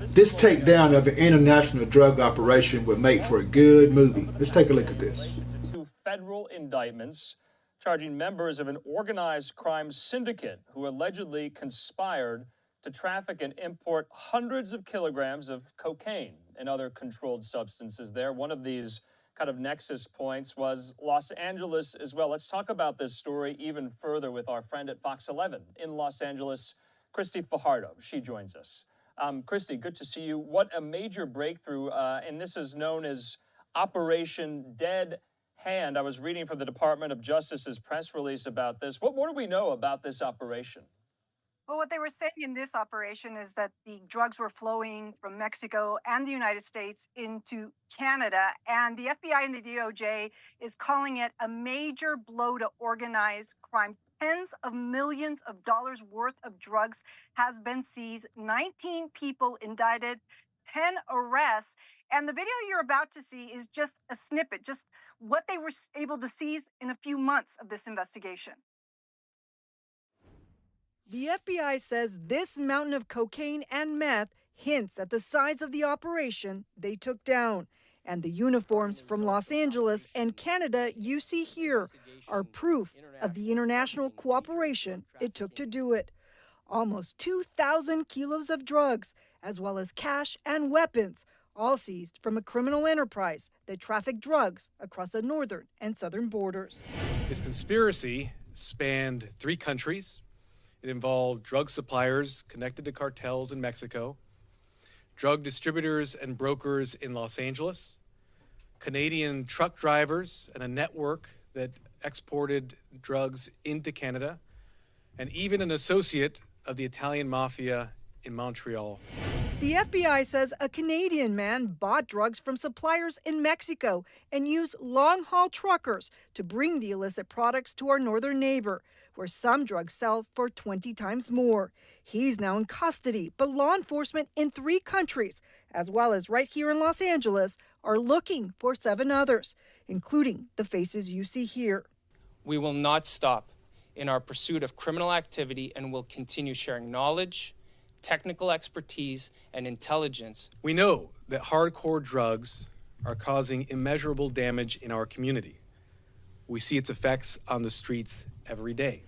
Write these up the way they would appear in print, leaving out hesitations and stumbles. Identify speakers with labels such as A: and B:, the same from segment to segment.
A: This takedown of an international drug operation would make for a good movie. Let's take a look at this.
B: Two federal indictments charging members of an organized crime syndicate who allegedly conspired to traffic and import hundreds of kilograms of cocaine and other controlled substances there. One of these kind of nexus points was Los Angeles as well. Let's talk about this story even further with our friend at Fox 11 in Los Angeles, Christy Fajardo. She joins us. Christy, good to see you. What a major breakthrough, and this is known as Operation Dead Hand. I was reading from the Department of Justice's press release about this. What more do we know about this operation?
C: Well, what they were saying in this operation is that the drugs were flowing from Mexico and the United States into Canada, and the FBI and the DOJ is calling it a major blow to organized crime. Tens of millions of dollars worth of drugs has been seized, 19 people indicted, 10 arrests, and the video you're about to see is just a snippet, just what they were able to seize in a few months of this investigation.
D: The FBI says this mountain of cocaine and meth hints at the size of the operation they took down. And the uniforms from Los Angeles and Canada you see here are proof of the international cooperation it took to do it. Almost 2,000 kilos of drugs, as well as cash and weapons, all seized from a criminal enterprise that trafficked drugs across the northern and southern borders.
E: This conspiracy spanned 3 countries. It involved drug suppliers connected to cartels in Mexico, drug distributors and brokers in Los Angeles, Canadian truck drivers and a network that exported drugs into Canada, and even an associate of the Italian mafia in Montreal.
D: The FBI says a Canadian man bought drugs from suppliers in Mexico and used long-haul truckers to bring the illicit products to our northern neighbor, where some drugs sell for 20 times more. He's now in custody, but law enforcement in 3 countries, as well as right here in Los Angeles, are looking for 7 others, including the faces you see here.
F: We will not stop in our pursuit of criminal activity and will continue sharing knowledge, technical expertise, and intelligence.
E: We know that hardcore drugs are causing immeasurable damage in our community. We see its effects on the streets every day.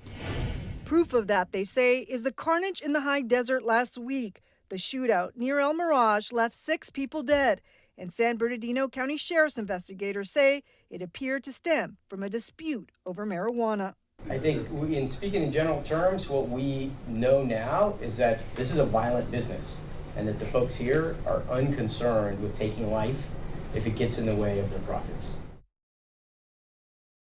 D: Proof of that, they say, is the carnage in the high desert last week. The shootout near El Mirage left 6 people dead, and San Bernardino County Sheriff's investigators say it appeared to stem from a dispute over marijuana.
G: I think, in speaking in general terms, what we know now is that this is a violent business and that the folks here are unconcerned with taking life if it gets in the way of their profits.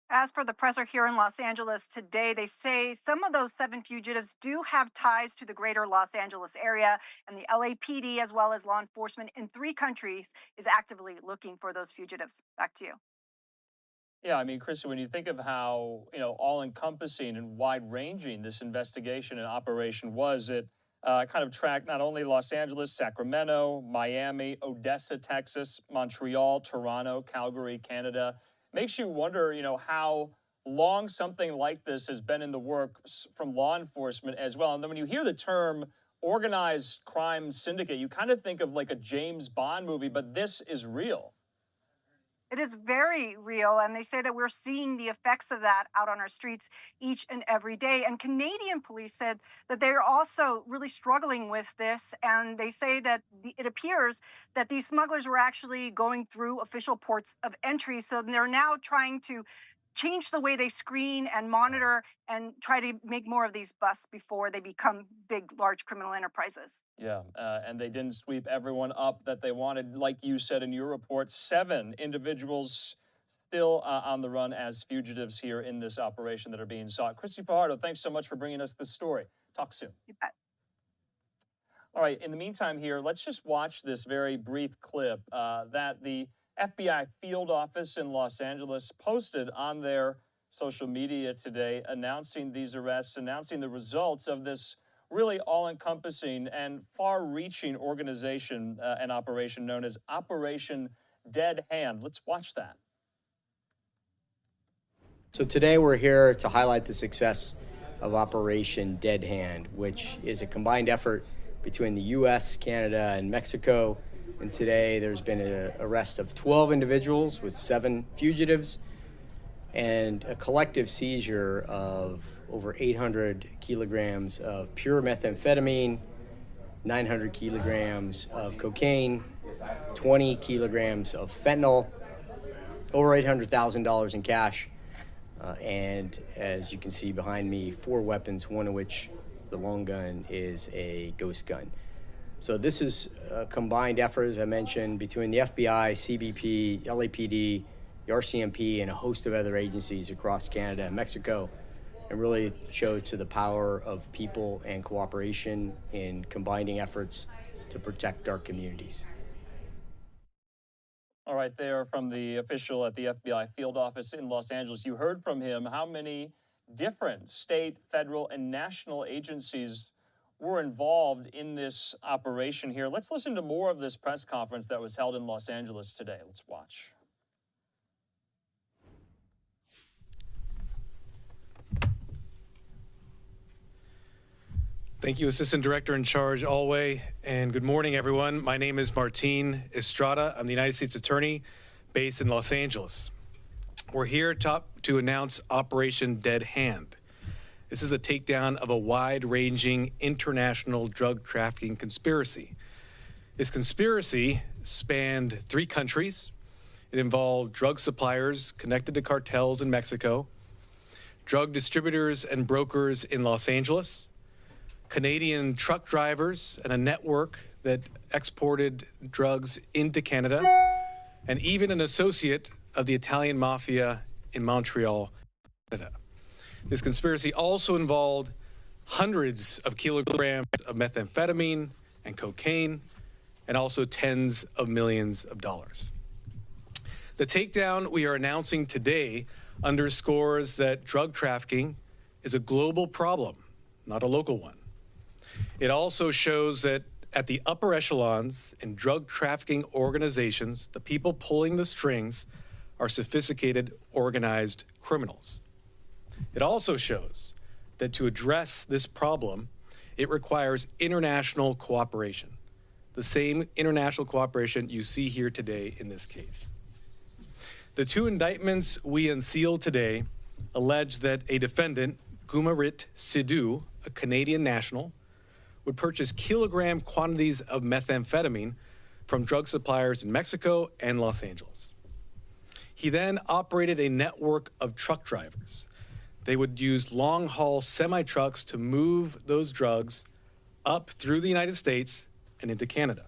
C: As for the presser here in Los Angeles today, they say some of those 7 fugitives do have ties to the greater Los Angeles area, and the LAPD, as well as law enforcement in 3 countries, is actively looking for those fugitives. Back to you.
B: Yeah, I mean, Christy, when you think of how, all-encompassing and wide-ranging this investigation and operation was, it kind of tracked not only Los Angeles, Sacramento, Miami, Odessa, Texas, Montreal, Toronto, Calgary, Canada. Makes you wonder, how long something like this has been in the works from law enforcement as well. And then when you hear the term organized crime syndicate, you kind of think of like a James Bond movie, but this is real.
C: It is very real, and they say that we're seeing the effects of that out on our streets each and every day. And Canadian police said that they're also really struggling with this, and they say that it appears that these smugglers were actually going through official ports of entry, so they're now trying to change the way they screen and monitor and try to make more of these busts before they become big, large criminal enterprises.
B: Yeah, and they didn't sweep everyone up that they wanted. Like you said in your report, 7 individuals still on the run as fugitives here in this operation that are being sought. Christy Fajardo, thanks so much for bringing us this story. Talk soon.
C: You bet.
B: All right, in the meantime here, let's just watch this very brief clip that the FBI field office in Los Angeles posted on their social media today, announcing these arrests, announcing the results of this really all-encompassing and far-reaching organization and operation known as Operation Dead Hand. Let's watch that.
G: So today we're here to highlight the success of Operation Dead Hand, which is a combined effort between the U.S., Canada, and Mexico. And today there's been an arrest of 12 individuals with 7 fugitives and a collective seizure of over 800 kilograms of pure methamphetamine, 900 kilograms of cocaine, 20 kilograms of fentanyl, over $800,000 in cash, and as you can see behind me, 4 weapons, one of which, the long gun, is a ghost gun. So this is a combined effort, as I mentioned, between the FBI, CBP, LAPD, the RCMP, and a host of other agencies across Canada and Mexico, and really shows to the power of people and cooperation in combining efforts to protect our communities.
B: All right, there from the official at the FBI field office in Los Angeles. You heard from him how many different state, federal, and national agencies were involved in this operation here. Let's listen to more of this press conference that was held in Los Angeles today. Let's watch.
E: Thank you, Assistant Director in Charge Alway, and good morning, everyone. My name is Martin Estrada. I'm the United States Attorney based in Los Angeles. We're here to announce Operation Dead Hand. This is a takedown of a wide-ranging international drug trafficking conspiracy. This conspiracy spanned 3 countries. It involved drug suppliers connected to cartels in Mexico, drug distributors and brokers in Los Angeles, Canadian truck drivers and a network that exported drugs into Canada, and even an associate of the Italian mafia in Montreal, Canada. This conspiracy also involved hundreds of kilograms of methamphetamine and cocaine, and also tens of millions of dollars. The takedown we are announcing today underscores that drug trafficking is a global problem, not a local one. It also shows that at the upper echelons in drug trafficking organizations, the people pulling the strings are sophisticated, organized criminals. It also shows that to address this problem, it requires international cooperation, the same international cooperation you see here today in this case. The 2 indictments we unsealed today allege that a defendant, Gumarit Sidhu, a Canadian national, would purchase kilogram quantities of methamphetamine from drug suppliers in Mexico and Los Angeles. He then operated a network of truck drivers. They would use long-haul semi-trucks to move those drugs up through the United States and into Canada.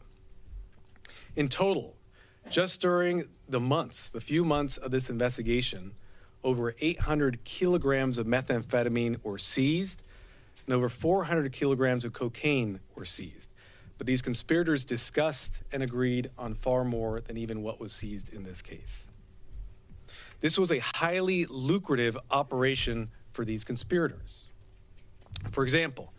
E: In total, just during the few months of this investigation, over 800 kilograms of methamphetamine were seized, and over 400 kilograms of cocaine were seized. But these conspirators discussed and agreed on far more than even what was seized in this case. This was a highly lucrative operation for these conspirators. For example,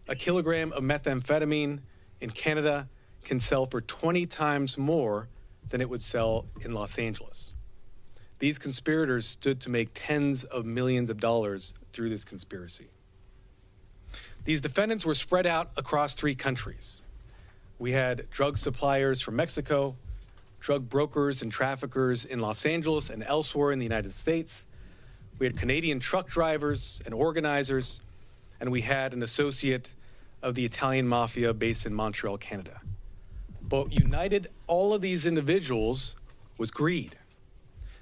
E: a kilogram of methamphetamine in Canada can sell for 20 times more than it would sell in Los Angeles. These conspirators stood to make tens of millions of dollars through this conspiracy. These defendants were spread out across 3 countries. We had drug suppliers from Mexico, drug brokers and traffickers in Los Angeles and elsewhere in the United States. We had Canadian truck drivers and organizers, and we had an associate of the Italian mafia based in Montreal, Canada. But united all of these individuals was greed.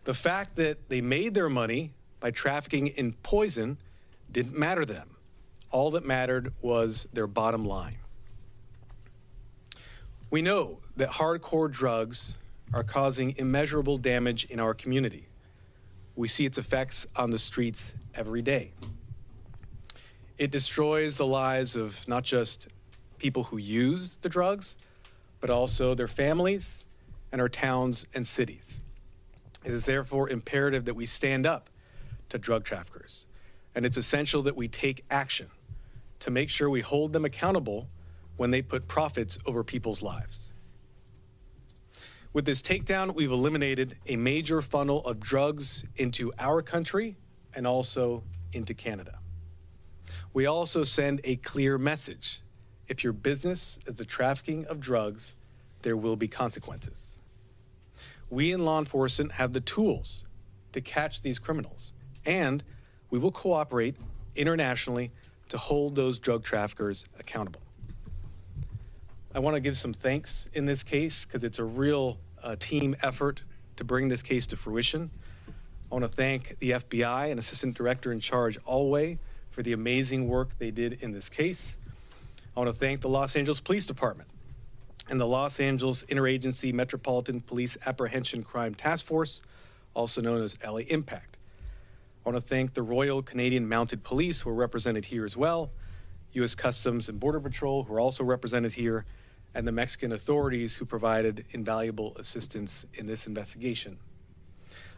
E: The fact that they made their money by trafficking in poison didn't matter to them. All that mattered was their bottom line. We know that hardcore drugs are causing immeasurable damage in our community. We see its effects on the streets every day. It destroys the lives of not just people who use the drugs, but also their families and our towns and cities. It is therefore imperative that we stand up to drug traffickers, and it's essential that we take action to make sure we hold them accountable when they put profits over people's lives. With this takedown, we've eliminated a major funnel of drugs into our country and also into Canada. We also send a clear message If your business is the trafficking of drugs, there will be consequences. We in law enforcement have the tools to catch these criminals, and we will cooperate internationally to hold those drug traffickers accountable. I want to give some thanks in this case because it's a real team effort to bring this case to fruition. I want to thank the FBI and Assistant Director in Charge Alway for the amazing work they did in this case. I want to thank the Los Angeles Police Department and the Los Angeles Interagency Metropolitan Police Apprehension Crime Task Force, also known as LA Impact. I want to thank the Royal Canadian Mounted Police, who are represented here as well, U.S. Customs and Border Patrol, who are also represented here, and the Mexican authorities who provided invaluable assistance in this investigation.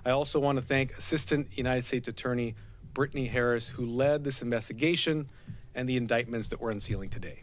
E: I also want to thank Assistant United States Attorney Brittany Harris, who led this investigation and the indictments that we're unsealing today.